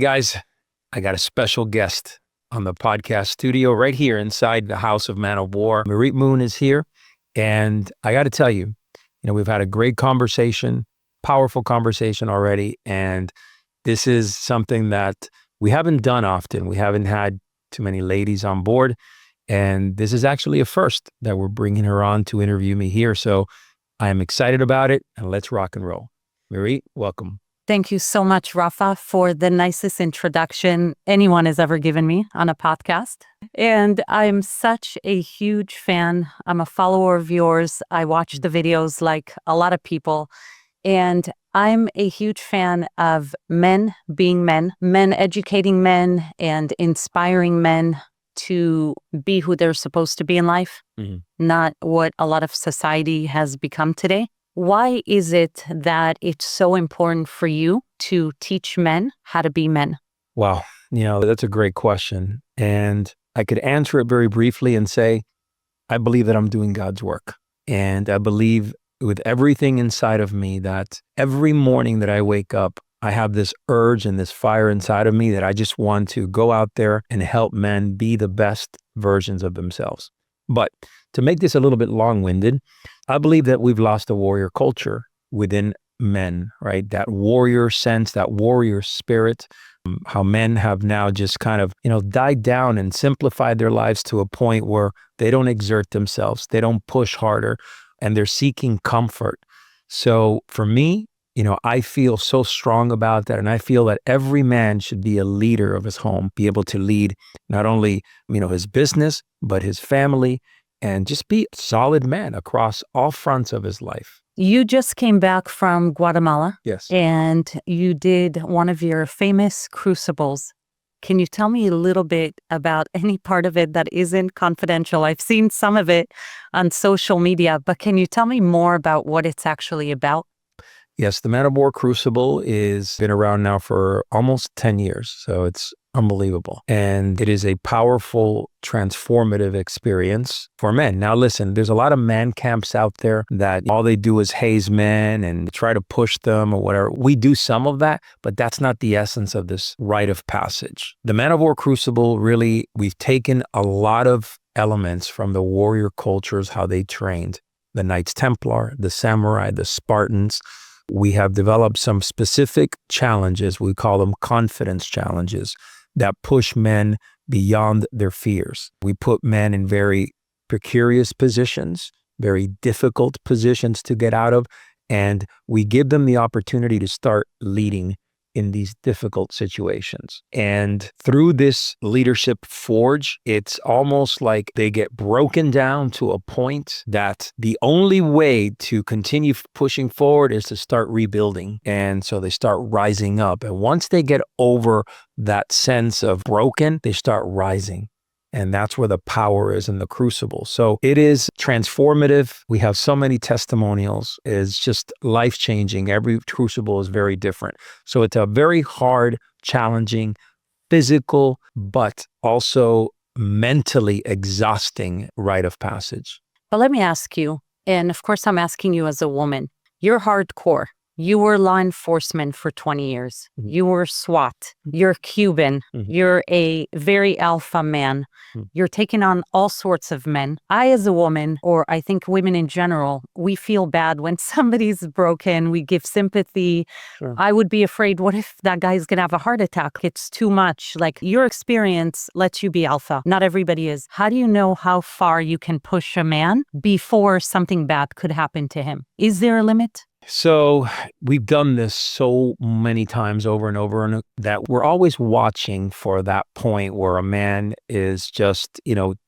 Guys, I got a special guest on the podcast studio right here inside the house of Man of War. Marit Moon is here. And I got to tell you, we've had a great conversation, powerful conversation already. And this is something that we haven't done often. We haven't had too many ladies on board. And this is actually a first that we're bringing her on to interview me here. So I am excited about it. And let's rock and roll. Marit, welcome. Thank you so much, Rafa, for the nicest introduction anyone has ever given me on a podcast. And I'm such a huge fan. I'm a follower of yours. I watch the videos like a lot of people. And I'm a huge fan of men being men educating men and inspiring men to be who they're supposed to be in life, not what a lot of society has become today. Why is it that it's so important for you to teach men how to be men? Wow. That's a great question. And I could answer it very briefly and say, I believe that I'm doing God's work. And I believe with everything inside of me that every morning that I wake up, I have this urge and this fire inside of me that I just want to go out there and help men be the best versions of themselves. But to make this a little bit long-winded, I believe that we've lost a warrior culture within men, right? That warrior sense, that warrior spirit, how men have now just kind of, died down and simplified their lives to a point where they don't exert themselves, they don't push harder, and they're seeking comfort. So for me, I feel so strong about that. And I feel that every man should be a leader of his home, be able to lead not only, his business, but his family, and just be a solid man across all fronts of his life. You just came back from Guatemala. Yes. And you did one of your famous crucibles. Can you tell me a little bit about any part of it that isn't confidential? I've seen some of it on social media, but can you tell me more about what it's actually about? Yes, the Man of War Crucible is been around now for almost 10 years, so it's unbelievable. And it is a powerful, transformative experience for men. Now listen, there's a lot of man camps out there that all they do is haze men and try to push them or whatever. We do some of that, but that's not the essence of this rite of passage. The Man of War Crucible, really, we've taken a lot of elements from the warrior cultures, how they trained. The Knights Templar, the Samurai, the Spartans. We have developed some specific challenges, we call them confidence challenges, that push men beyond their fears. We put men in very precarious positions, very difficult positions to get out of, and we give them the opportunity to start leading in these difficult situations. And through this leadership forge, it's almost like they get broken down to a point that the only way to continue pushing forward is to start rebuilding. And so they start rising up. And once they get over that sense of broken, they start rising. And that's where the power is in the crucible. So it is transformative. We have so many testimonials. It's just life-changing. Every crucible is very different. So it's a very hard, challenging, physical, but also mentally exhausting rite of passage. But let me ask you, and of course I'm asking you as a woman, you're hardcore. You were law enforcement for 20 years. You were SWAT. You're Cuban. You're a very alpha man. You're taking on all sorts of men. I, as a woman, or I think women in general, we feel bad when somebody's broken. We give sympathy. Sure. I would be afraid, what if that guy's going to have a heart attack? It's too much. Like, your experience lets you be alpha. Not everybody is. How do you know how far you can push a man before something bad could happen to him? Is there a limit? So we've done this so many times over and over, and that we're always watching for that point where a man is just,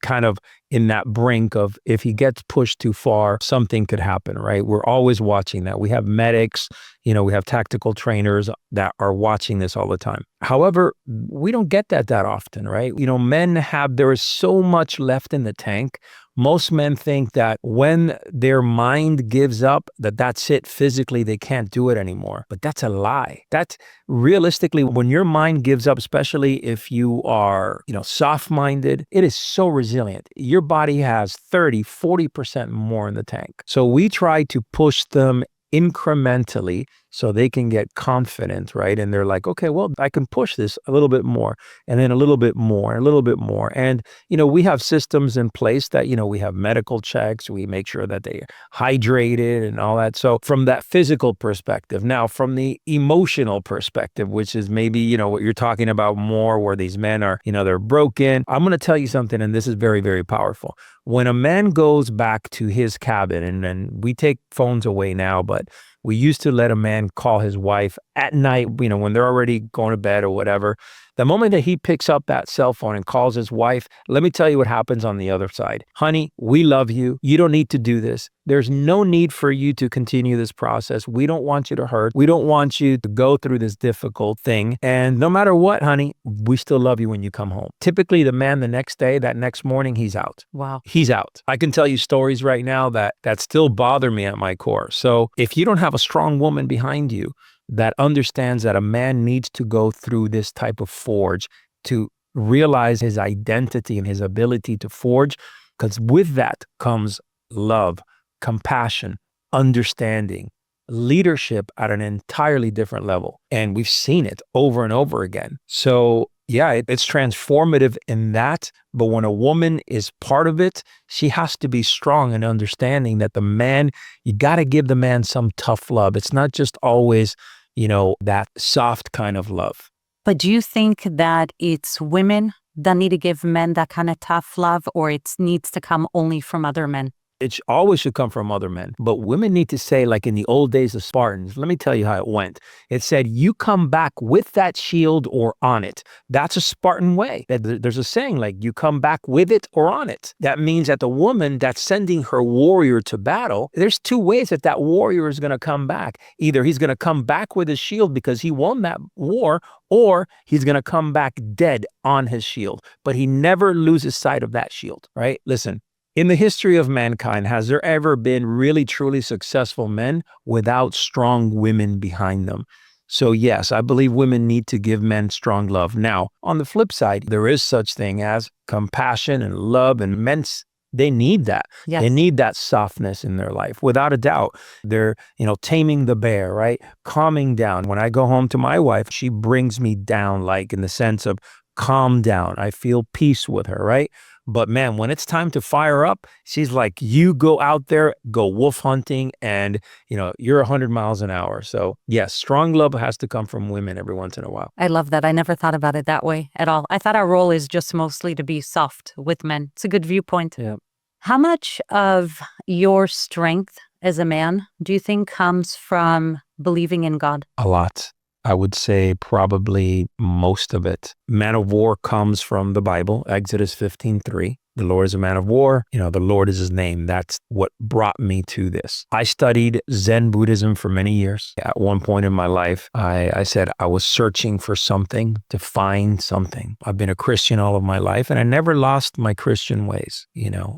kind of in that brink of, if he gets pushed too far, something could happen, right? We're always watching that. We have medics, we have tactical trainers that are watching this all the time. However, we don't get that often, right? There is so much left in the tank. Most men think that when their mind gives up, that's it. Physically, they can't do it anymore. But that's a lie. That's realistically, when your mind gives up, especially if you are, soft-minded, it is so resilient. Your body has 30, 40% more in the tank. So we try to push them incrementally so they can get confident, right? And they're like, okay, well, I can push this a little bit more, and then a little bit more, and a little bit more. And, we have systems in place that, we have medical checks, we make sure that they're hydrated and all that. So from that physical perspective, now from the emotional perspective, which is maybe, what you're talking about more, where these men are, they're broken. I'm going to tell you something, and this is very, very powerful. When a man goes back to his cabin, and we take phones away now, but we used to let a man call his wife at night, when they're already going to bed or whatever. The moment that he picks up that cell phone and calls his wife, let me tell you what happens on the other side. Honey, we love you. You don't need to do this. There's no need for you to continue this process. We don't want you to hurt. We don't want you to go through this difficult thing. And no matter what, honey, we still love you when you come home. Typically, the man the next day, that next morning, he's out. Wow. He's out. I can tell you stories right now that still bother me at my core. So if you don't have a strong woman behind you that understands that a man needs to go through this type of forge to realize his identity and his ability to forge, because with that comes love, compassion, understanding, leadership at an entirely different level. And we've seen it over and over again. So yeah, it's transformative in that. But when a woman is part of it, she has to be strong in understanding that the man, you got to give the man some tough love. It's not just always, that soft kind of love. But do you think that it's women that need to give men that kind of tough love, or it needs to come only from other men? It always should come from other men. But women need to say, like in the old days of Spartans, let me tell you how it went. It said, you come back with that shield or on it. That's a Spartan way. There's a saying like, you come back with it or on it. That means that the woman that's sending her warrior to battle, there's two ways that warrior is going to come back. Either he's going to come back with his shield because he won that war, or he's going to come back dead on his shield. But he never loses sight of that shield, right? Listen. In the history of mankind, has there ever been really, truly successful men without strong women behind them? So yes, I believe women need to give men strong love. Now, on the flip side, there is such thing as compassion and love, and men, they need that. Yes. They need that softness in their life, without a doubt. They're, taming the bear, right? Calming down. When I go home to my wife, she brings me down, like in the sense of calm down. I feel peace with her, right? But man, when it's time to fire up, she's like, you go out there, go wolf hunting, and you're 100 miles an hour. So yes, strong love has to come from women every once in a while. I love that. I never thought about it that way at all. I thought our role is just mostly to be soft with men. It's a good viewpoint. Yeah. How much of your strength as a man do you think comes from believing in God? A lot. I would say probably most of it. Man of war comes from the Bible, Exodus 15:3. The Lord is a man of war. The Lord is his name. That's what brought me to this. I studied Zen Buddhism for many years. At one point in my life, I said I was searching for something, to find something. I've been a Christian all of my life, and I never lost my Christian ways,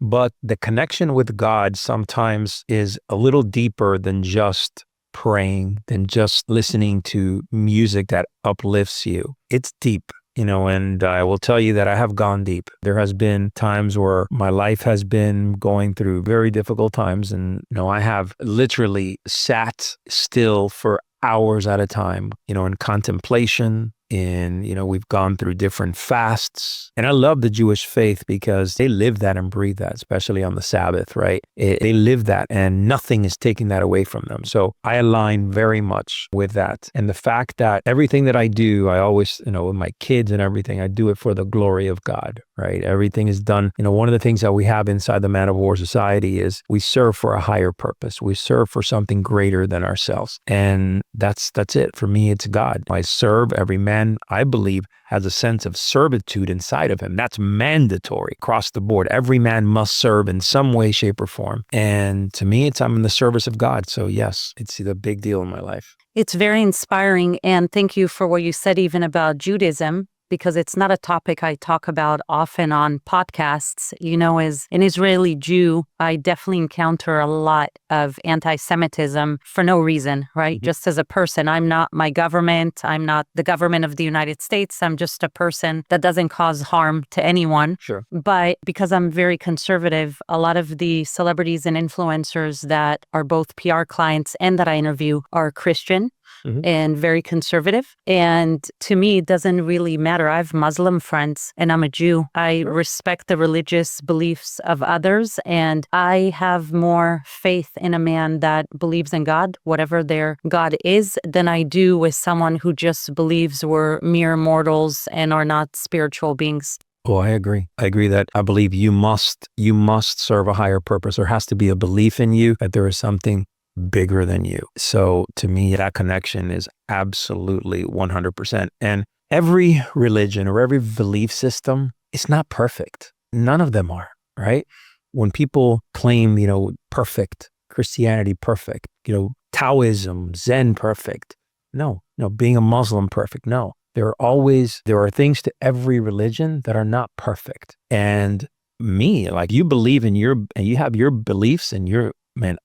But the connection with God sometimes is a little deeper than just praying, than just listening to music that uplifts you. It's deep, and I will tell you that I have gone deep. There has been times where my life has been going through very difficult times, and I have literally sat still for hours at a time, in contemplation. We've gone through different fasts. And I love the Jewish faith because they live that and breathe that, especially on the Sabbath, right? They live that, and nothing is taking that away from them. So I align very much with that. And the fact that everything that I do, I always, with my kids and everything, I do it for the glory of God, right? Everything is done. One of the things that we have inside the Man of War Society is we serve for a higher purpose. We serve for something greater than ourselves. And that's it. For me, it's God. I serve. Every man, I believe, has a sense of servitude inside of him. That's mandatory across the board. Every man must serve in some way, shape, or form. And to me, I'm in the service of God. So yes, it's a big deal in my life. It's very inspiring. And thank you for what you said even about Judaism, because it's not a topic I talk about often on podcasts. As an Israeli Jew, I definitely encounter a lot of anti-Semitism for no reason, right? Mm-hmm. Just as a person, I'm not my government. I'm not the government of the United States. I'm just a person that doesn't cause harm to anyone. Sure. But because I'm very conservative, a lot of the celebrities and influencers that are both PR clients and that I interview are Christian. and very conservative. And to me, it doesn't really matter. I have Muslim friends and I'm a Jew. I respect the religious beliefs of others, and I have more faith in a man that believes in God, whatever their God is, than I do with someone who just believes we're mere mortals and are not spiritual beings. Oh, I agree. I agree that I believe you must serve a higher purpose. There has to be a belief in you that there is something bigger than you. So to me, that connection is absolutely 100%. And every religion or every belief system is not perfect. None of them are, right? When people claim, perfect, Christianity perfect, Taoism, Zen perfect. No, being a Muslim perfect. No. There are things to every religion that are not perfect. And me, like you believe in and you have your beliefs and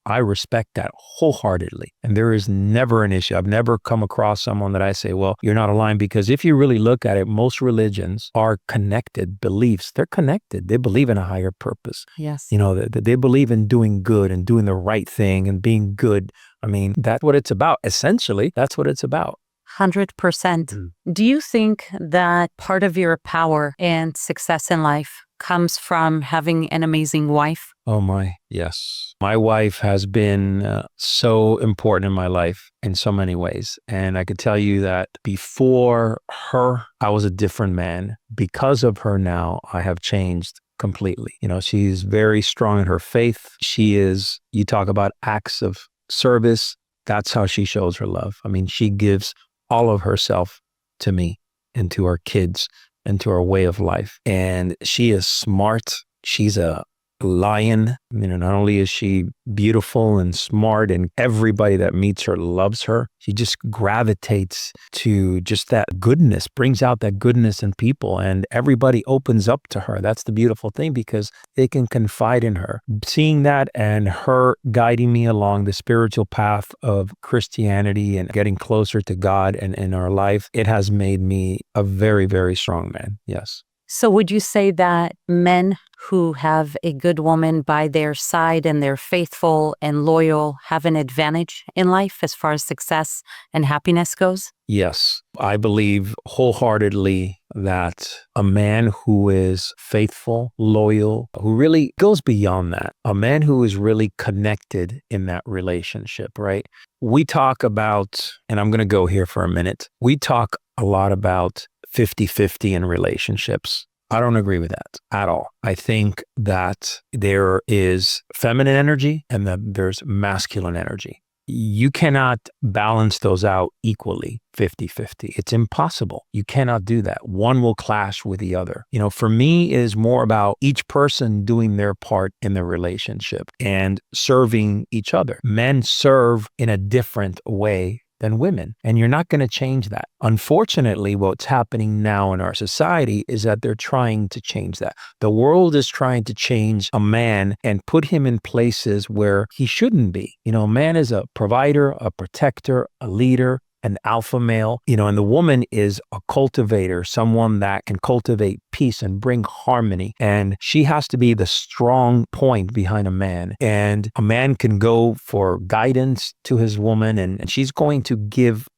I respect that wholeheartedly. And there is never an issue. I've never come across someone that I say, well, you're not aligned, because if you really look at it, most religions are connected beliefs. They're connected. They believe in a higher purpose. Yes. They believe in doing good and doing the right thing and being good. I mean, that's what it's about. Essentially, that's what it's about. 100%. Do you think that part of your power and success in life comes from having an amazing wife? Oh my, yes. My wife has been so important in my life in so many ways. And I could tell you that before her, I was a different man. Because of her now, I have changed completely. She's very strong in her faith. You talk about acts of service. That's how she shows her love. I mean, she gives all of herself to me and to our kids and to our way of life. And she is smart. She's a lion. Not only is she beautiful and smart, and everybody that meets her loves her, she just gravitates to just that goodness, brings out that goodness in people, and everybody opens up to her. That's the beautiful thing, because they can confide in her. Seeing that and her guiding me along the spiritual path of Christianity and getting closer to God and in our life, it has made me a very, very strong man. Yes. So would you say that men who have a good woman by their side and they're faithful and loyal have an advantage in life as far as success and happiness goes? Yes, I believe wholeheartedly that a man who is faithful, loyal, who really goes beyond that, a man who is really connected in that relationship, right? We talk about, and I'm going to go here for a minute, we talk a lot about 50-50 in relationships. I don't agree with that at all. I think that there is feminine energy and that there's masculine energy. You cannot balance those out equally, 50-50. It's impossible. You cannot do that. One will clash with the other. For me, it is more about each person doing their part in the relationship and serving each other. Men serve in a different way than women. And you're not going to change that. Unfortunately, what's happening now in our society is that they're trying to change that. The world is trying to change a man and put him in places where he shouldn't be. A man is a provider, a protector, a leader, an alpha male, and the woman is a cultivator, someone that can cultivate peace and bring harmony. And she has to be the strong point behind a man. And a man can go for guidance to his woman, and she's going to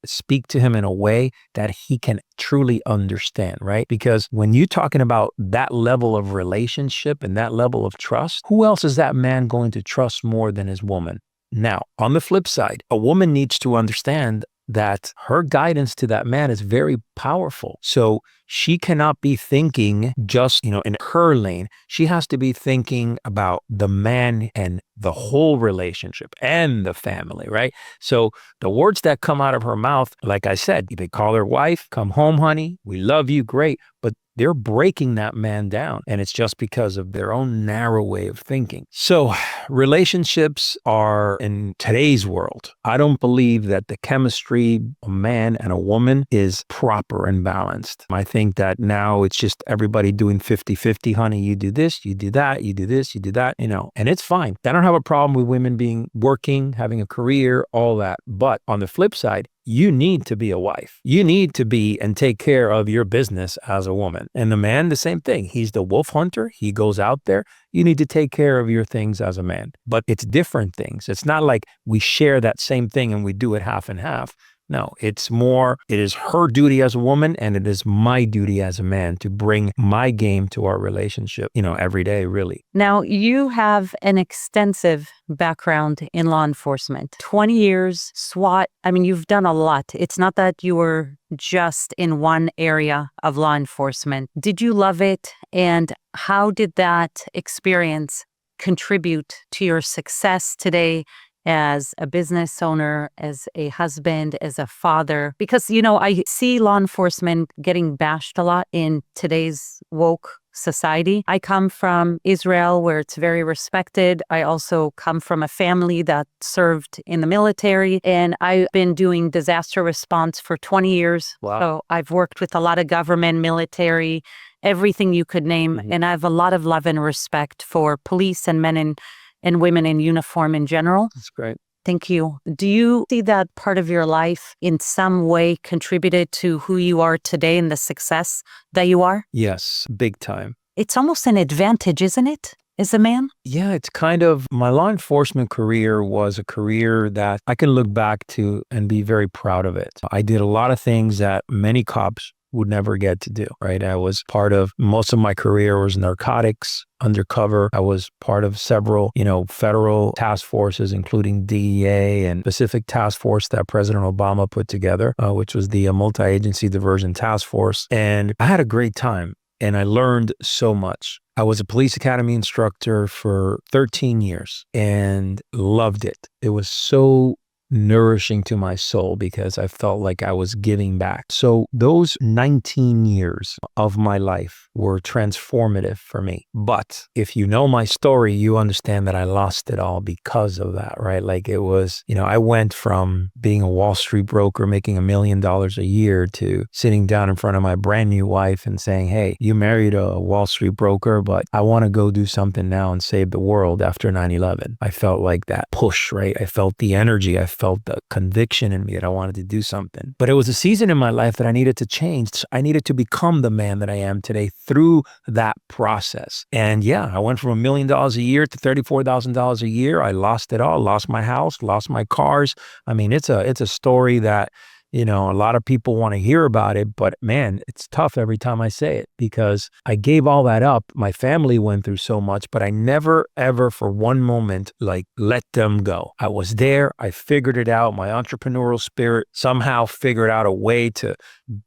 speak to him in a way that he can truly understand, right? Because when you're talking about that level of relationship and that level of trust, who else is that man going to trust more than his woman? Now, on the flip side, a woman needs to understand that her guidance to that man is very powerful. So she cannot be thinking just, in her lane. She has to be thinking about the man and the whole relationship and the family, right? So the words that come out of her mouth, like I said, they call her wife, come home, honey, we love you, great. But they're breaking that man down. And it's just because of their own narrow way of thinking. So relationships are, in today's world, I don't believe that the chemistry of a man and a woman is proper and balanced. I think that now it's just everybody doing 50-50, honey, you do this, you do that, you do this, you do that, and it's fine. I don't have a problem with women working, having a career, all that. But on the flip side, you need to be a wife. You need to be and take care of your business as a woman. And the man, the same thing. He's the wolf hunter. He goes out there. You need to take care of your things as a man. But it's different things. It's not like we share that same thing and we do it half and half. No, it's more, it is her duty as a woman and it is my duty as a man to bring my game to our relationship, every day, really. Now, you have an extensive background in law enforcement, 20 years, SWAT. I mean, you've done a lot. It's not that you were just in one area of law enforcement. Did you love it? And how did that experience contribute to your success today as a business owner, as a husband, as a father? Because, I see law enforcement getting bashed a lot in today's woke society. I come from Israel, where it's very respected. I also come from a family that served in the military, and I've been doing disaster response for 20 years. Wow. So I've worked with a lot of government, military, everything you could name. Mhm. And I have a lot of love and respect for police and men and women in uniform in general. That's great. Thank you. Do you see that part of your life in some way contributed to who you are today and the success that you are? Yes, big time. It's almost an advantage, isn't it, as a man? Yeah, it's kind of, my law enforcement career was a career that I can look back to and be very proud of it. I did a lot of things that many cops would never get to do, right? I was part of, most of my career was narcotics, undercover. I was part of several, federal task forces, including DEA and Pacific Task Force that President Obama put together, which was the Multi-Agency Diversion Task Force. And I had a great time and I learned so much. I was a police academy instructor for 13 years and loved it. It was so nourishing to my soul because I felt like I was giving back. So those 19 years of my life were transformative for me. But if you know my story, you understand that I lost it all because of that, right? Like it was, I went from being a Wall Street broker making $1 million a year to sitting down in front of my brand new wife and saying, hey, you married a Wall Street broker, but I want to go do something now and save the world after 9/11. I felt like that push, right? I felt the energy. I felt the conviction in me that I wanted to do something. But it was a season in my life that I needed to change. I needed to become the man that I am today through that process. And yeah, I went from $1 million a year to $34,000 a year. I lost it all, lost my house, lost my cars. I mean, it's a story that, a lot of people want to hear about it, but man, it's tough every time I say it because I gave all that up. My family went through so much, but I never, ever for one moment, let them go. I was there. I figured it out. My entrepreneurial spirit somehow figured out a way to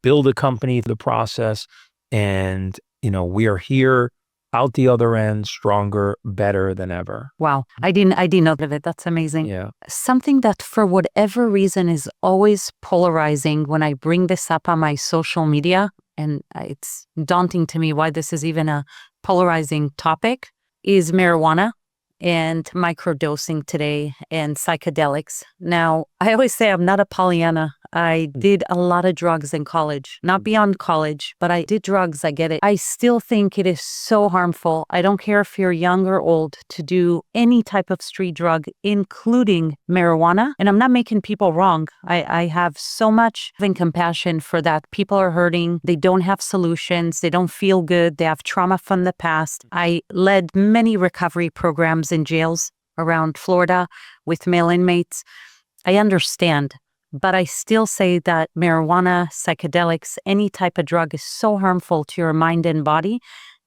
build a company through the process. And, we are here out the other end, stronger, better than ever. Wow. I didn't know of it. That's amazing. Yeah. Something that for whatever reason is always polarizing when I bring this up on my social media, and it's daunting to me why this is even a polarizing topic, is marijuana and microdosing today and psychedelics. Now, I always say I'm not a Pollyanna. I did a lot of drugs in college, not beyond college, but I did drugs. I get it. I still think it is so harmful. I don't care if you're young or old to do any type of street drug, including marijuana. And I'm not making people wrong. I have so much compassion for that. People are hurting. They don't have solutions. They don't feel good. They have trauma from the past. I led many recovery programs in jails around Florida with male inmates. I understand. But I still say that marijuana, psychedelics, any type of drug is so harmful to your mind and body.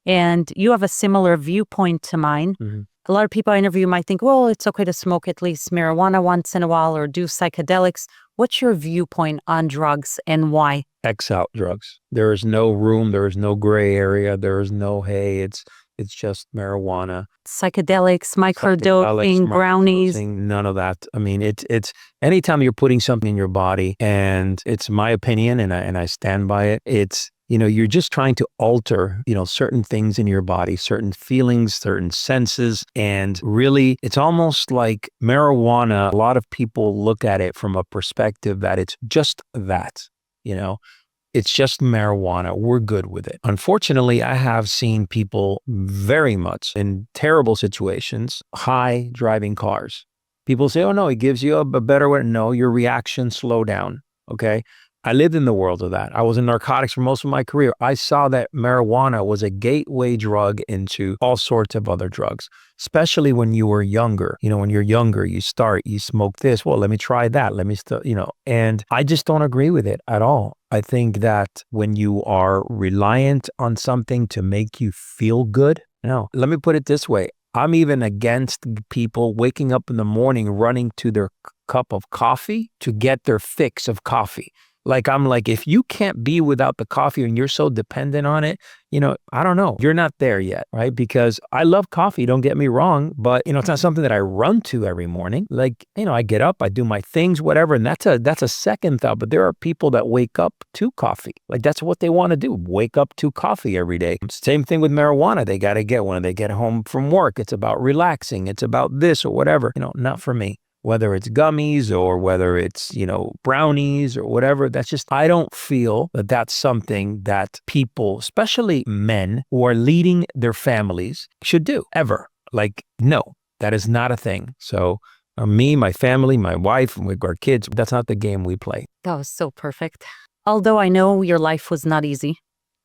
And you have a similar viewpoint to mine. Mm-hmm. A lot of people I interview might think, well, it's okay to smoke at least marijuana once in a while or do psychedelics. What's your viewpoint on drugs and why? X out drugs. There is no room. There is no gray area. There is no, hey, it's just marijuana. Psychedelics, microdosing, brownies. None of that. I mean, it's anytime you're putting something in your body, and it's my opinion, and I stand by it. It's, you're just trying to alter, certain things in your body, certain feelings, certain senses. And really, it's almost like marijuana. A lot of people look at it from a perspective that it's just that, It's just marijuana. We're good with it. Unfortunately, I have seen people very much in terrible situations, high driving cars. People say, oh no, it gives you a better way. No, your reactions slow down. Okay. I lived in the world of that. I was in narcotics for most of my career. I saw that marijuana was a gateway drug into all sorts of other drugs, especially when you were younger. When you're younger, you smoke this. Well, let me try that. Let me still, and I just don't agree with it at all. I think that when you are reliant on something to make you feel good, no, let me put it this way. I'm even against people waking up in the morning, running to their cup of coffee to get their fix of coffee. I'm like, if you can't be without the coffee and you're so dependent on it, I don't know. You're not there yet, right? Because I love coffee, don't get me wrong, but it's not something that I run to every morning. I get up, I do my things, whatever, and that's a second thought. But there are people that wake up to coffee. That's what they want to do, wake up to coffee every day. Same thing with marijuana. They got to get when they get home from work. It's about relaxing. It's about this or whatever. Not for me. Whether it's gummies or whether it's, brownies or whatever, I don't feel that that's something that people, especially men who are leading their families, should do ever. No, that is not a thing. So me, my family, my wife, and with our kids, that's not the game we play. That was so perfect. Although I know your life was not easy,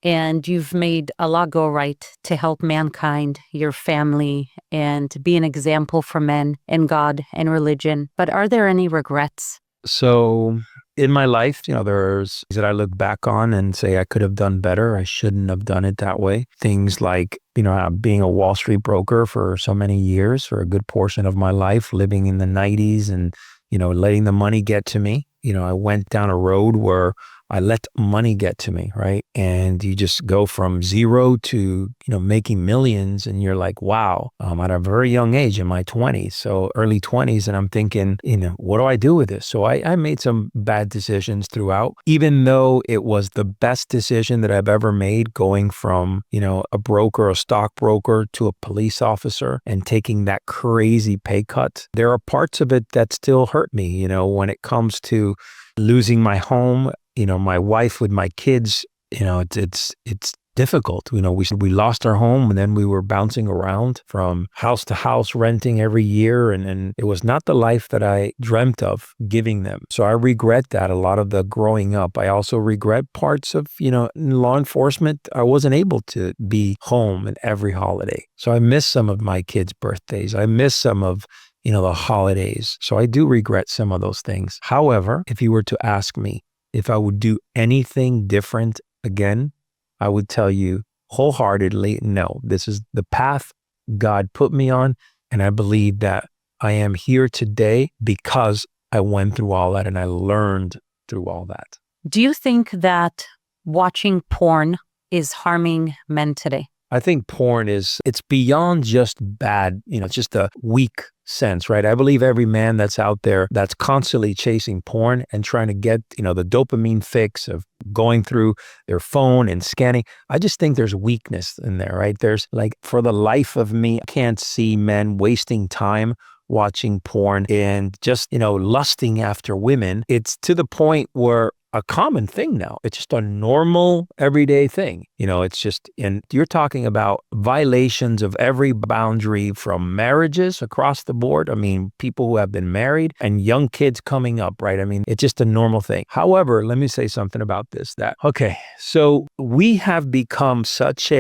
and you've made a lot go right to help mankind, your family, and be an example for men and God and religion. But are there any regrets? So in my life, there's things that I look back on and say I could have done better. I shouldn't have done it that way. Things like, being a Wall Street broker for so many years, for a good portion of my life, living in the 90s and, letting the money get to me. I went down a road where I let money get to me, right? And you just go from zero to, making millions. And you're like, wow, at a very young age in my 20s, so early 20s. And I'm thinking, what do I do with this? So I made some bad decisions throughout, even though it was the best decision that I've ever made, going from, a broker, a stockbroker, to a police officer and taking that crazy pay cut. There are parts of it that still hurt me, when it comes to losing my home, my wife with my kids, it's difficult. We lost our home and then we were bouncing around from house to house, renting every year. And it was not the life that I dreamt of giving them. So I regret that, a lot of the growing up. I also regret parts of, in law enforcement, I wasn't able to be home in every holiday. So I miss some of my kids' birthdays. I miss some of the holidays. So I do regret some of those things. However, if you were to ask me if I would do anything different again, I would tell you wholeheartedly, no, this is the path God put me on. And I believe that I am here today because I went through all that and I learned through all that. Do you think that watching porn is harming men today? I think porn it's beyond just bad, it's just a weak sense, right? I believe every man that's out there that's constantly chasing porn and trying to get, the dopamine fix of going through their phone and scanning. I just think there's weakness in there, right? There's for the life of me, I can't see men wasting time watching porn and just, lusting after women. It's to the point where a common thing now. It's just a normal, everyday thing. It's just, and you're talking about violations of every boundary from marriages across the board. I mean, people who have been married and young kids coming up, right? I mean, it's just a normal thing. However, let me say something about this, so we have become such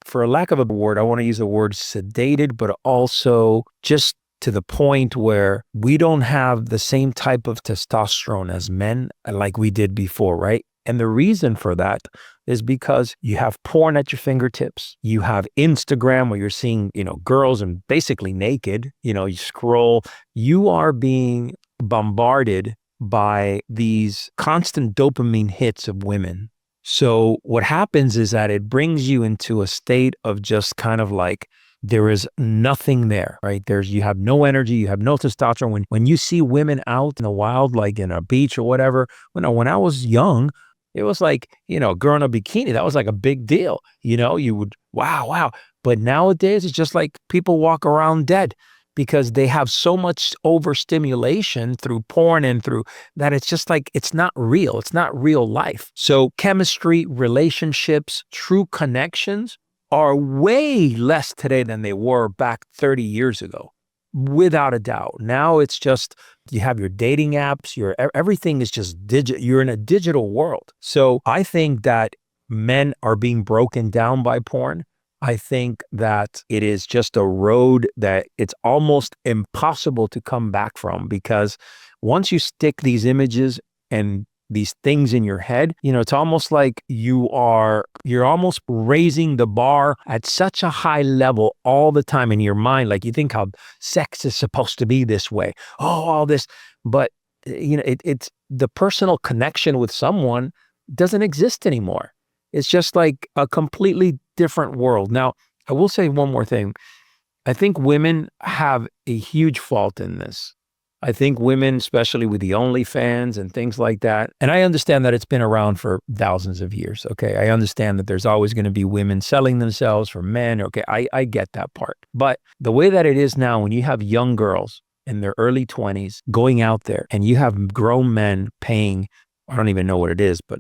for lack of a word, I want to use the word sedated, but also just to the point where we don't have the same type of testosterone as men like we did before, right? And the reason for that is because you have porn at your fingertips. You have Instagram where you're seeing, girls and basically naked, you scroll. You are being bombarded by these constant dopamine hits of women. So what happens is that it brings you into a state of just kind of there is nothing there, right? You have no energy, you have no testosterone. When you see women out in the wild, like in a beach or whatever, when I was young, it was girl in a bikini, that was a big deal. You would, wow. But nowadays, it's just people walk around dead because they have so much overstimulation through porn and through that. It's just it's not real. It's not real life. So chemistry, relationships, true connections are way less today than they were back 30 years ago. without a doubt. Now it's just, you have your dating apps, everything is just digital. You're in a digital world. So I think that men are being broken down by porn. I think that it is just a road that it's almost impossible to come back from, because once you stick these images and these things in your head, it's almost like you're almost raising the bar at such a high level all the time in your mind. Like, you think how sex is supposed to be this way. Oh, all this. But, it's the personal connection with someone doesn't exist anymore. It's just like a completely different world. Now, I will say one more thing. I think women have a huge fault in this. I think women, especially with the OnlyFans and things like that, and I understand that it's been around for thousands of years, okay? I understand that there's always going to be women selling themselves for men, okay? I get that part. But the way that it is now, when you have young girls in their early 20s going out there, and you have grown men paying, I don't even know what it is, but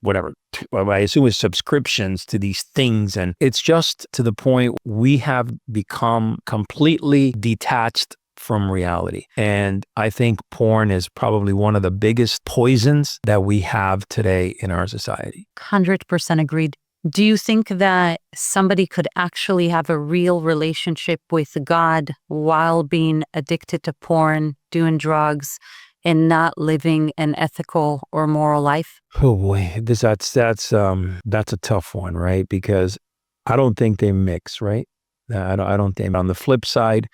whatever. I assume it's subscriptions to these things. And it's just to the point we have become completely detached from reality. And I think porn is probably one of the biggest poisons that we have today in our society. 100% agreed. Do you think that somebody could actually have a real relationship with God while being addicted to porn, doing drugs, and not living an ethical or moral life? Oh boy, that's a tough one, right? Because I don't think they mix, right? I don't think. On the flip side,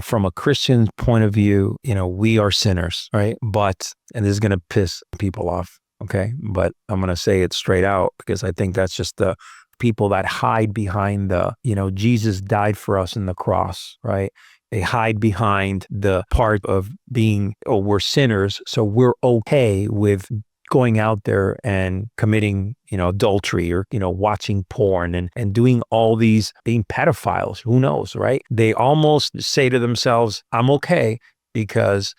from a Christian point of view, we are sinners, right? But, and this is going to piss people off, okay? But I'm going to say it straight out, because I think that's just the people that hide behind the, Jesus died for us in the cross, right? They hide behind the part of being, oh, we're sinners, so we're okay with going out there and committing, adultery, or, watching porn and doing all these, being pedophiles, who knows, right? They almost say to themselves, I'm okay because,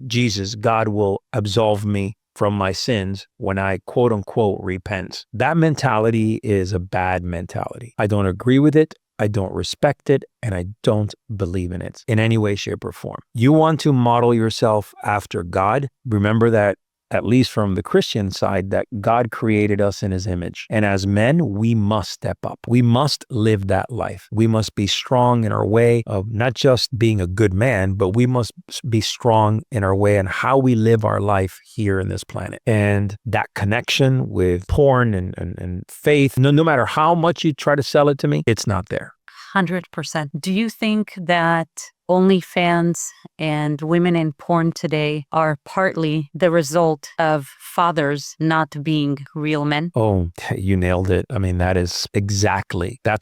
Jesus, God will absolve me from my sins when I quote unquote repent. That mentality is a bad mentality. I don't agree with it. I don't respect it, and I don't believe in it in any way, shape, or form. You want to model yourself after God. Remember that, at least from the Christian side, that God created us in his image. And as men, we must step up. We must live that life. We must be strong in our way of not just being a good man, but we must be strong in our way and how we live our life here in this planet. And that connection with porn and faith, no matter how much you try to sell it to me, it's not there. 100%. Do you think that OnlyFans and women in porn today are partly the result of fathers not being real men? Oh, you nailed it. I mean, that's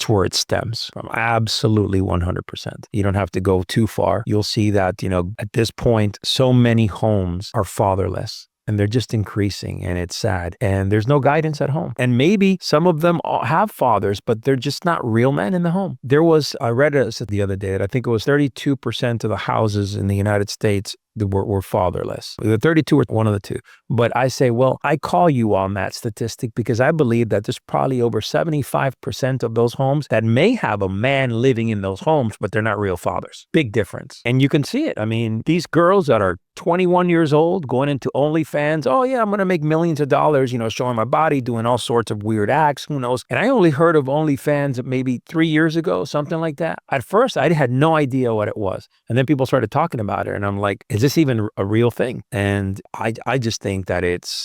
where it stems from. Absolutely 100%. You don't have to go too far. You'll see that, at this point, so many homes are fatherless. And they're just increasing, and it's sad. And there's no guidance at home. And maybe some of them have fathers, but they're just not real men in the home. I read it the other day that I think it was 32% of the houses in the United States were fatherless. The 32 were one of the two. But I say, well, I call you on that statistic because I believe that there's probably over 75% of those homes that may have a man living in those homes, but they're not real fathers. Big difference. And you can see it. I mean, these girls that are 21 years old going into OnlyFans, oh yeah, I'm going to make millions of dollars, showing my body, doing all sorts of weird acts, who knows? And I only heard of OnlyFans maybe 3 years ago, something like that. At first, I had no idea what it was. And then people started talking about it, and I'm like, is this even a real thing? And I just think that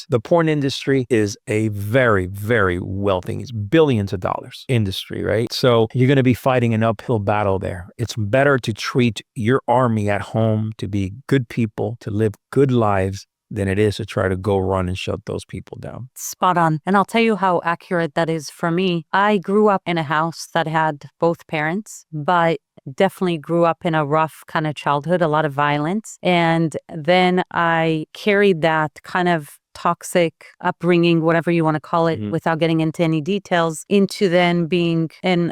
the porn industry is a very, very wealthy, it's billions of dollars industry, right? So you're going to be fighting an uphill battle there. It's better to treat your army at home to be good people, to live good lives, than it is to try to go run and shut those people down. Spot on. And I'll tell you how accurate that is for me. I grew up in a house that had both parents, but definitely grew up in a rough kind of childhood, a lot of violence. And then I carried that kind of toxic upbringing, whatever you want to call it, without getting into any details, into then being an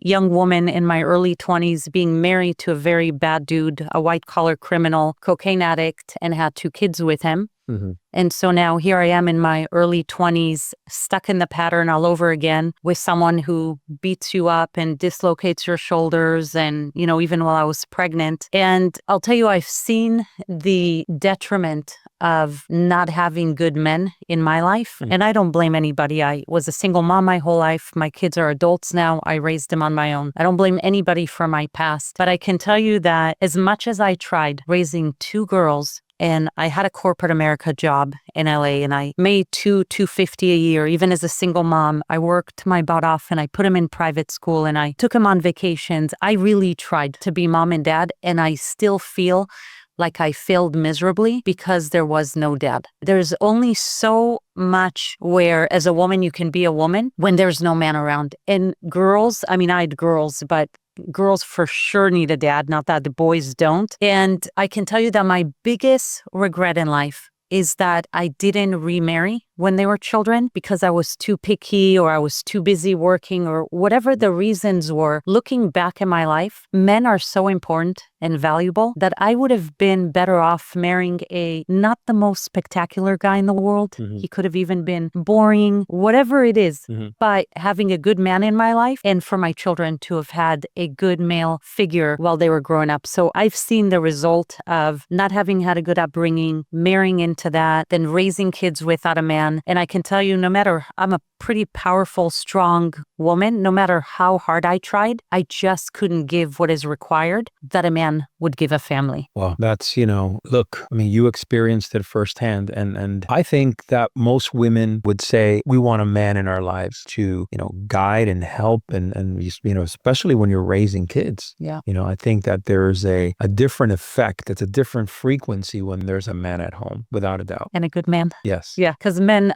young woman in my early 20s being married to a very bad dude, a white-collar criminal, cocaine addict, and had 2 kids with him. Mm-hmm. And so now here I am in my early 20s, stuck in the pattern all over again with someone who beats you up and dislocates your shoulders. And, even while I was pregnant. And I'll tell you, I've seen the detriment of not having good men in my life. And I don't blame anybody. I was a single mom my whole life. My kids are adults now. I raised them on my own. I don't blame anybody for my past. But I can tell you that as much as I tried raising 2 girls, and I had a corporate America job in LA, and I made $250 a year. Even as a single mom, I worked my butt off, and I put them in private school, and I took them on vacations. I really tried to be mom and dad, and I still feel like I failed miserably because there was no dad. There's only so much where as a woman you can be a woman when there's no man around. And girls, I had girls, but girls for sure need a dad, not that the boys don't. And I can tell you that my biggest regret in life is that I didn't remarry when they were children because I was too picky or I was too busy working or whatever the reasons were. Looking back at my life, men are so important and valuable that I would have been better off marrying a not the most spectacular guy in the world. Mm-hmm. He could have even been boring, whatever it is, Mm-hmm. but having a good man in my life and for my children to have had a good male figure while they were growing up. So I've seen the result of not having had a good upbringing, marrying into that, then raising kids without a man. And I can tell you, I'm a pretty powerful, strong woman. No matter how hard I tried, I just couldn't give what is required that a man would give a family. Well, that's, look, you experienced it firsthand. And I think that most women would say we want a man in our lives to, guide and help and especially when you're raising kids. Yeah. I think that there's a different effect. It's a different frequency when there's a man at home, without a doubt. And a good man. Yes. Yeah. Because men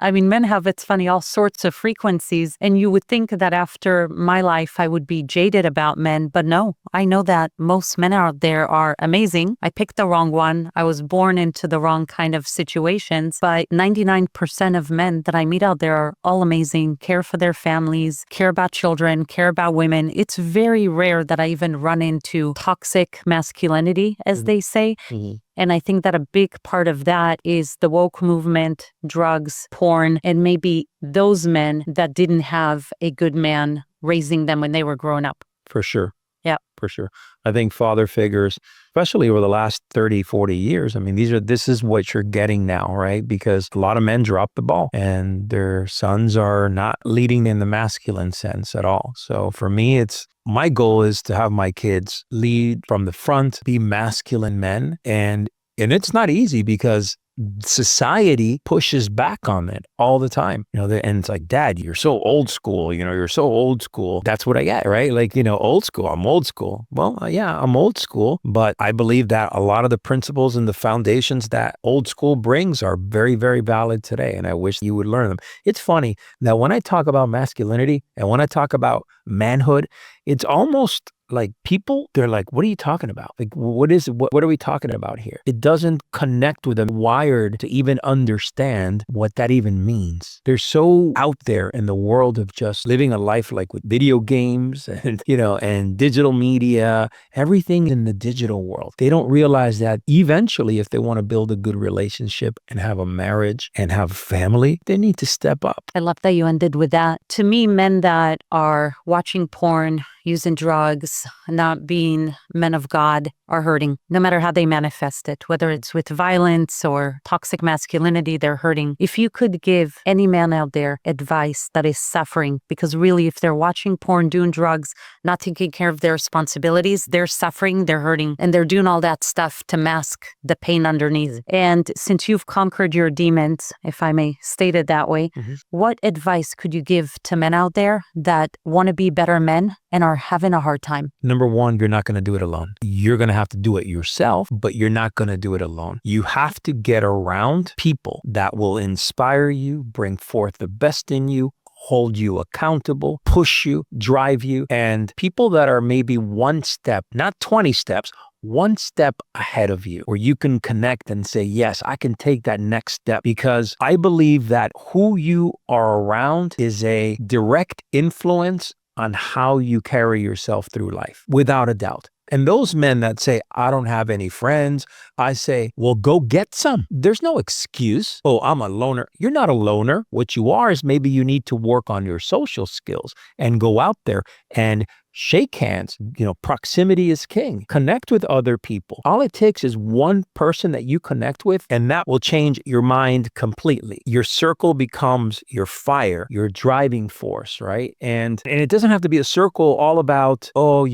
have, it's funny, all sorts of frequencies. And you would think that after my life, I would be jaded about men. But no, I know that most men out there are amazing. I picked the wrong one. I was born into the wrong kind of situations. But 99% of men that I meet out there are all amazing, care for their families, care about children, care about women. It's very rare that I even run into toxic masculinity, as they say. Mm-hmm. And I think that a big part of that is the woke movement, drugs, porn, and maybe those men that didn't have a good man raising them when they were growing up. For sure. Yeah. For sure. I think father figures, especially over the last 30, 40 years, this is what you're getting now, right? Because a lot of men drop the ball and their sons are not leading in the masculine sense at all. So for me, my goal is to have my kids lead from the front, be masculine men. And it's not easy because society pushes back on it all the time. And it's like, Dad, you're so old school. You're so old school. That's what I get, right? Like, old school. I'm old school. Well, yeah, I'm old school. But I believe that a lot of the principles and the foundations that old school brings are very, very valid today. And I wish you would learn them. It's funny that when I talk about masculinity and when I talk about manhood, it's almost like people, they're like, what are you talking about? Like, what are we talking about here? It doesn't connect with them wired to even understand what that even means. They're so out there in the world of just living a life like with video games and, and digital media, everything in the digital world. They don't realize that eventually, if they want to build a good relationship and have a marriage and have a family, they need to step up. I love that you ended with that. To me, men that are watching porn, using drugs, not being men of God are hurting, no matter how they manifest it, whether it's with violence or toxic masculinity, they're hurting. If you could give any man out there advice that is suffering, because really if they're watching porn, doing drugs, not taking care of their responsibilities, they're suffering, they're hurting, and they're doing all that stuff to mask the pain underneath. And since you've conquered your demons, if I may state it that way, what advice could you give to men out there that want to be better men and are having a hard time? Number one, you're not going to do it alone. You're going to have to do it yourself, but you're not going to do it alone. You have to get around people that will inspire you, bring forth the best in you, hold you accountable, push you, drive you, and people that are maybe one step, not 20 steps, one step ahead of you, where you can connect and say, yes, I can take that next step, because I believe that who you are around is a direct influence on how you carry yourself through life, without a doubt. And those men that say, I don't have any friends, I say, well, go get some. There's no excuse. Oh, I'm a loner. You're not a loner. What you are is maybe you need to work on your social skills and go out there and shake hands. Proximity is king. Connect with other people. All it takes is one person that you connect with, and that will change your mind completely. Your circle becomes your fire, your driving force, right? And it doesn't have to be a circle all about, oh,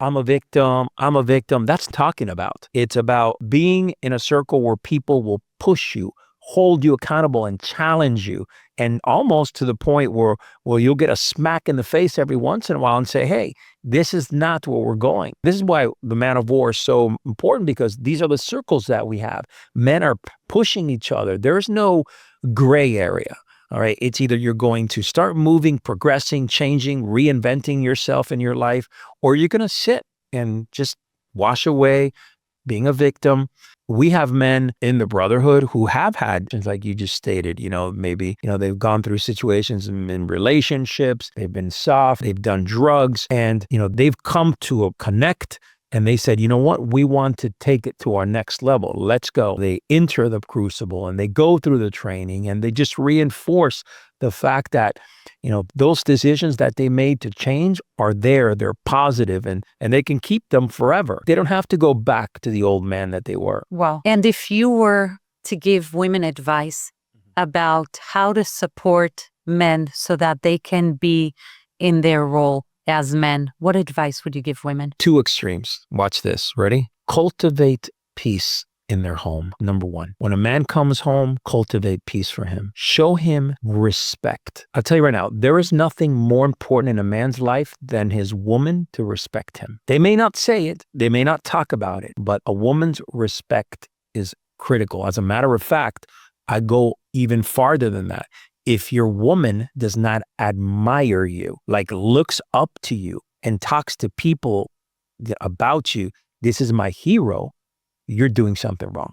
I'm a victim. That's talking about. It's about being in a circle where people will push you, hold you accountable, and challenge you. And almost to the point where you'll get a smack in the face every once in a while and say, hey, this is not where we're going. This is why the Man of War is so important, because these are the circles that we have. Men are pushing each other. There's no gray area. All right. It's either you're going to start moving, progressing, changing, reinventing yourself in your life, or you're going to sit and just wash away being a victim. We have men in the brotherhood who have had, like you just stated, maybe, they've gone through situations in relationships, they've been soft, they've done drugs, and, they've come to a connect. And they said, you know what, we want to take it to our next level. Let's go. They enter the crucible and they go through the training, and they just reinforce the fact that, those decisions that they made to change are there. They're positive, and they can keep them forever. They don't have to go back to the old man that they were. Wow. And if you were to give women advice about how to support men so that they can be in their role as men, what advice would you give women? Two extremes. Watch this. Ready? Cultivate peace in their home. Number one, when a man comes home, cultivate peace for him. Show him respect. I'll tell you right now, there is nothing more important in a man's life than his woman to respect him. They may not say it, they may not talk about it, but a woman's respect is critical. As a matter of fact, I go even farther than that. If your woman does not admire you, like looks up to you and talks to people about you, this is my hero, you're doing something wrong.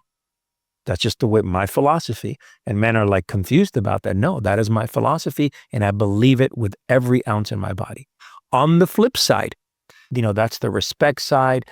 That's just the way my philosophy. And men are like confused about that. No, that is my philosophy, and I believe it with every ounce in my body. On the flip side, that's the respect side.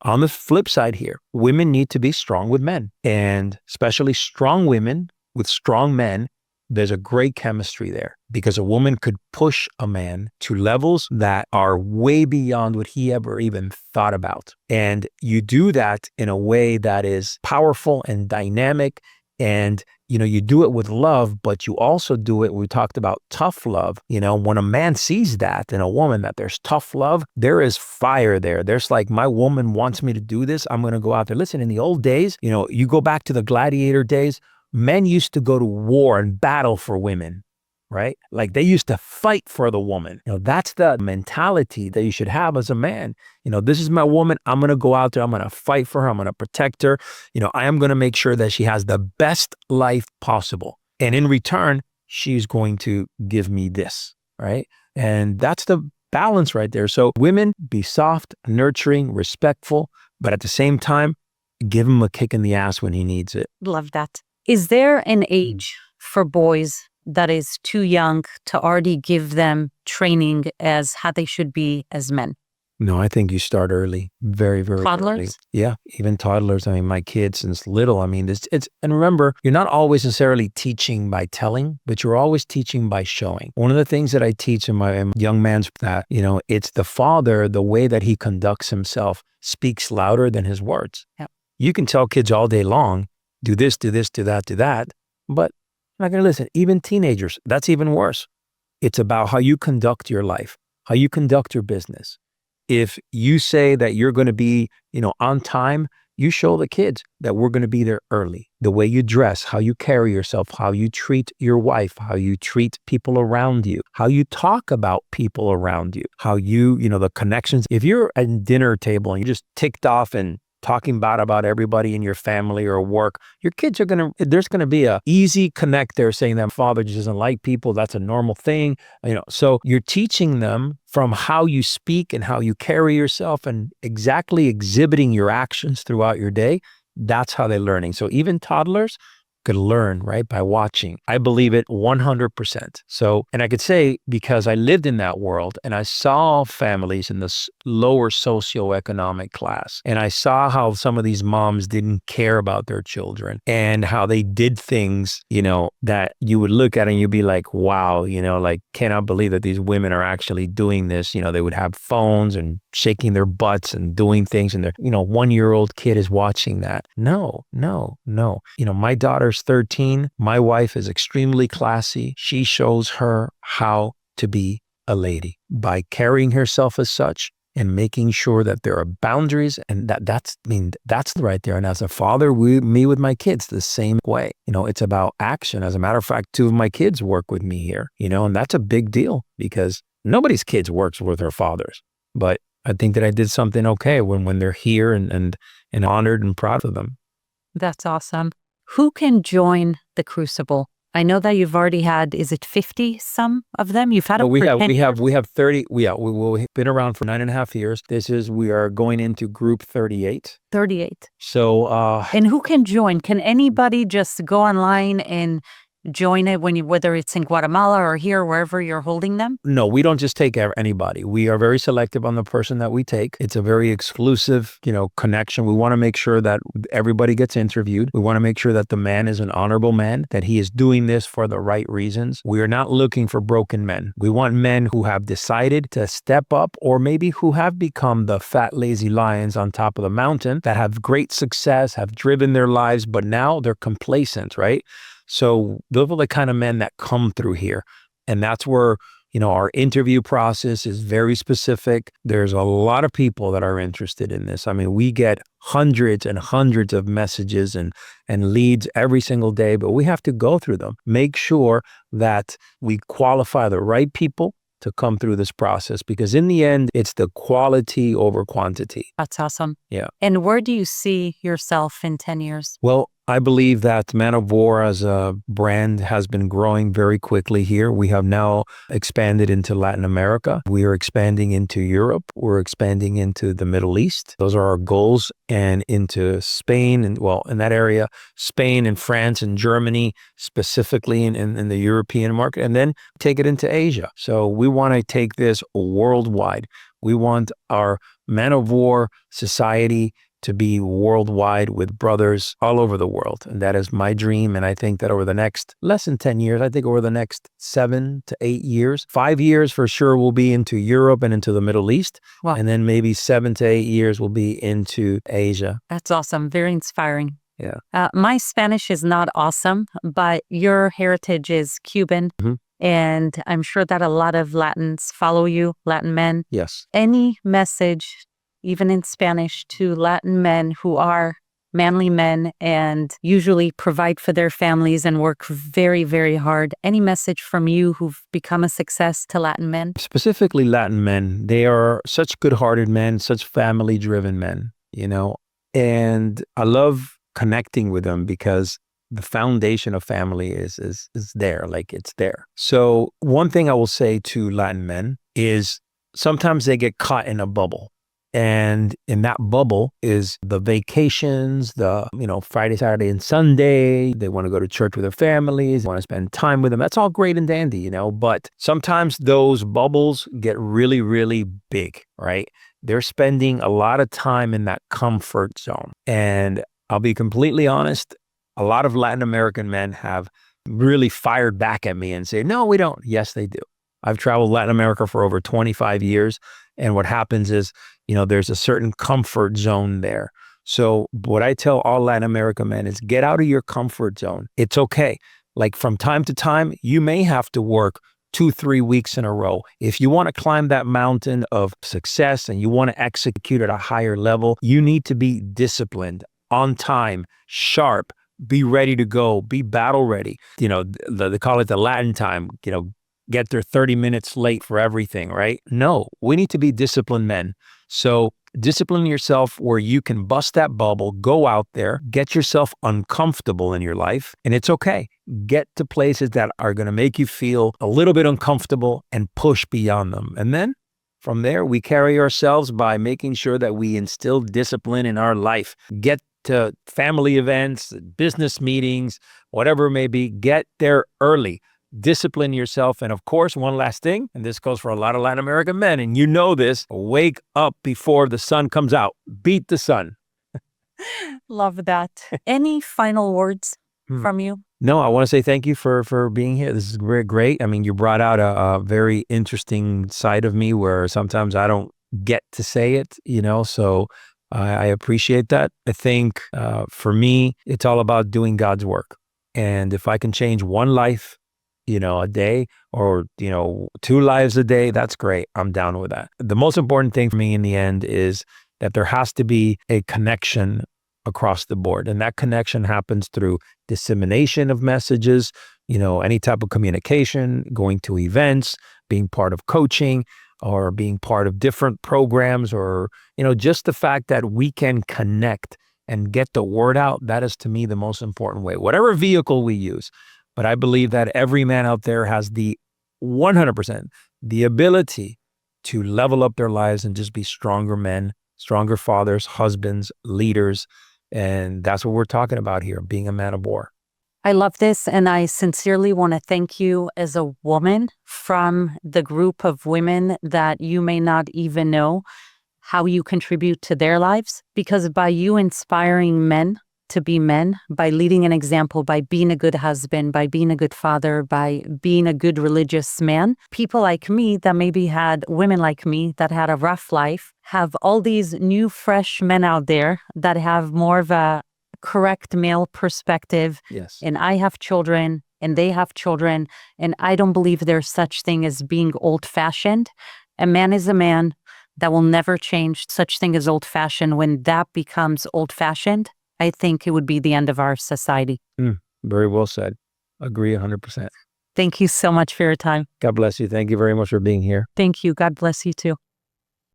On the flip side here, women need to be strong with men, and especially strong women with strong men. There's a great chemistry there, because a woman could push a man to levels that are way beyond what he ever even thought about. And you do that in a way that is powerful and dynamic. And, you do it with love, but you also do it, we talked about tough love. When a man sees that in a woman, that there's tough love, there is fire there. There's like, my woman wants me to do this, I'm going to go out there. Listen, in the old days, you go back to the gladiator days, men used to go to war and battle for women, right? Like they used to fight for the woman. That's the mentality that you should have as a man. This is my woman. I'm going to go out there. I'm going to fight for her. I'm going to protect her. I am going to make sure that she has the best life possible. And in return, she's going to give me this, right? And that's the balance right there. So women, be soft, nurturing, respectful, but at the same time, give him a kick in the ass when he needs it. Love that. Is there an age for boys that is too young to already give them training as how they should be as men? No, I think you start early, very, very Toddlers? early. Yeah, even toddlers. I mean, my kids since little. I mean, it's and remember, you're not always necessarily teaching by telling, but you're always teaching by showing. One of the things that I teach in my young man's that, it's the father, the way that he conducts himself speaks louder than his words. Yep. You can tell kids all day long, do this, do this, do that, do that, but I'm not going to listen. Even teenagers, that's even worse. It's about how you conduct your life, how you conduct your business. If you say that you're going to be, on time, you show the kids that we're going to be there early. The way you dress, how you carry yourself, how you treat your wife, how you treat people around you, how you talk about people around you, how you, the connections. If you're at a dinner table and you're just ticked off and talking bad about everybody in your family or work, your kids there's going to be a easy connect there saying that father just doesn't like people. That's a normal thing. So you're teaching them from how you speak and how you carry yourself and exactly exhibiting your actions throughout your day. That's how they're learning. So even toddlers, could learn, right, by watching. I believe it 100%. So, and I could say because I lived in that world and I saw families in the lower socioeconomic class, and I saw how some of these moms didn't care about their children and how they did things, that you would look at and you'd be like, wow, like, cannot believe that these women are actually doing this. They would have phones and shaking their butts and doing things, and their, 1-year-old kid is watching that. No. My daughter's 13. My wife is extremely classy. She shows her how to be a lady by carrying herself as such and making sure that there are boundaries, and that's right there. And as a father, me with my kids the same way. It's about action. As a matter of fact, 2 of my kids work with me here, and that's a big deal because nobody's kids works with their fathers. But I think that I did something okay when they're here and honored and proud of them. That's awesome. Who can join the Crucible? I know that you've already had, is it 50 some of them? You've had we have 30. We've been around for 9.5 years. We are going into group 38. 38. So and who can join? Can anybody just go online and join it whether it's in Guatemala or here, wherever you're holding them? No, we don't just take anybody. We are very selective on the person that we take. It's a very exclusive, connection. We want to make sure that everybody gets interviewed. We want to make sure that the man is an honorable man, that he is doing this for the right reasons. We are not looking for broken men. We want men who have decided to step up, or maybe who have become the fat, lazy lions on top of the mountain that have great success, have driven their lives, but now they're complacent, right? So those are the kind of men that come through here. And that's where, our interview process is very specific. There's a lot of people that are interested in this. I mean, we get hundreds and hundreds of messages and leads every single day, but we have to go through them. Make sure that we qualify the right people to come through this process, because in the end, it's the quality over quantity. That's awesome. Yeah. And where do you see yourself in 10 years? Well, I believe that Man of War as a brand has been growing very quickly here. We have now expanded into Latin America. We are expanding into Europe. We're expanding into the Middle East. Those are our goals, and into Spain, and in that area, Spain and France and Germany, specifically in the European market, and then take it into Asia. So we want to take this worldwide. We want our Man of War society to be worldwide with brothers all over the world. And that is my dream. And I think that over the next less than 10 years, I think over the next 7 to 8 years, 5 years for sure, we'll be into Europe and into the Middle East. Wow. And then maybe 7 to 8 years will be into Asia. That's awesome. Very inspiring. Yeah. My Spanish is not awesome, but your heritage is Cuban. Mm-hmm. And I'm sure that a lot of Latins follow you, Latin men. Yes. Any message, even in Spanish, to Latin men who are manly men and usually provide for their families and work very, very hard? Any message from you who've become a success to Latin men? Specifically Latin men, they are such good-hearted men, such family-driven men, and I love connecting with them because the foundation of family is there, like it's there. So one thing I will say to Latin men is sometimes they get caught in a bubble. And in that bubble is the vacations, the, Friday, Saturday, and Sunday. They want to go to church with their families, want to spend time with them. That's all great and dandy, but sometimes those bubbles get really, really big, right? They're spending a lot of time in that comfort zone. And I'll be completely honest, a lot of Latin American men have really fired back at me and say, no, we don't. Yes, they do. I've traveled Latin America for over 25 years. And what happens is, there's a certain comfort zone there. So what I tell all Latin American men is get out of your comfort zone. It's okay. Like from time to time, you may have to work 2-3 weeks in a row. If you want to climb that mountain of success and you want to execute at a higher level, you need to be disciplined, on time, sharp, be ready to go, be battle ready. They call it the Latin time, get there 30 minutes late for everything, right? No, we need to be disciplined men. So discipline yourself where you can bust that bubble, go out there, get yourself uncomfortable in your life, and it's okay. Get to places that are going to make you feel a little bit uncomfortable and push beyond them. And then from there, we carry ourselves by making sure that we instill discipline in our life. Get to family events, business meetings, whatever it may be. Get there early. Discipline yourself. And of course, one last thing, and this goes for a lot of Latin American men, and you know this, wake up before the sun comes out. Beat the sun. Love that. Any final words from you? No, I want to say thank you for being here. This is very great. I mean, you brought out a very interesting side of me where sometimes I don't get to say it, so I appreciate that. I think for me, it's all about doing God's work. And if I can change one life, a day or, 2 lives a day, that's great. I'm down with that. The most important thing for me in the end is that there has to be a connection across the board. And that connection happens through dissemination of messages, any type of communication, going to events, being part of coaching or being part of different programs or, just the fact that we can connect and get the word out. That is to me the most important way, whatever vehicle we use. But I believe that every man out there has the 100%, the ability to level up their lives and just be stronger men, stronger fathers, husbands, leaders. And that's what we're talking about here, being a man of war. I love this. And I sincerely want to thank you as a woman from the group of women that you may not even know how you contribute to their lives. Because by you inspiring men to be men, by leading an example, by being a good husband, by being a good father, by being a good religious man, people like me that maybe had women like me that had a rough life, have all these new, fresh men out there that have more of a correct male perspective. Yes. And I have children and they have children. And I don't believe there's such thing as being old-fashioned. A man is a man. That will never change. Such thing as old-fashioned. When that becomes old-fashioned, I think it would be the end of our society. Very well said. Agree 100%. Thank you so much for your time. God bless you. Thank you very much for being here. Thank you. God bless you too.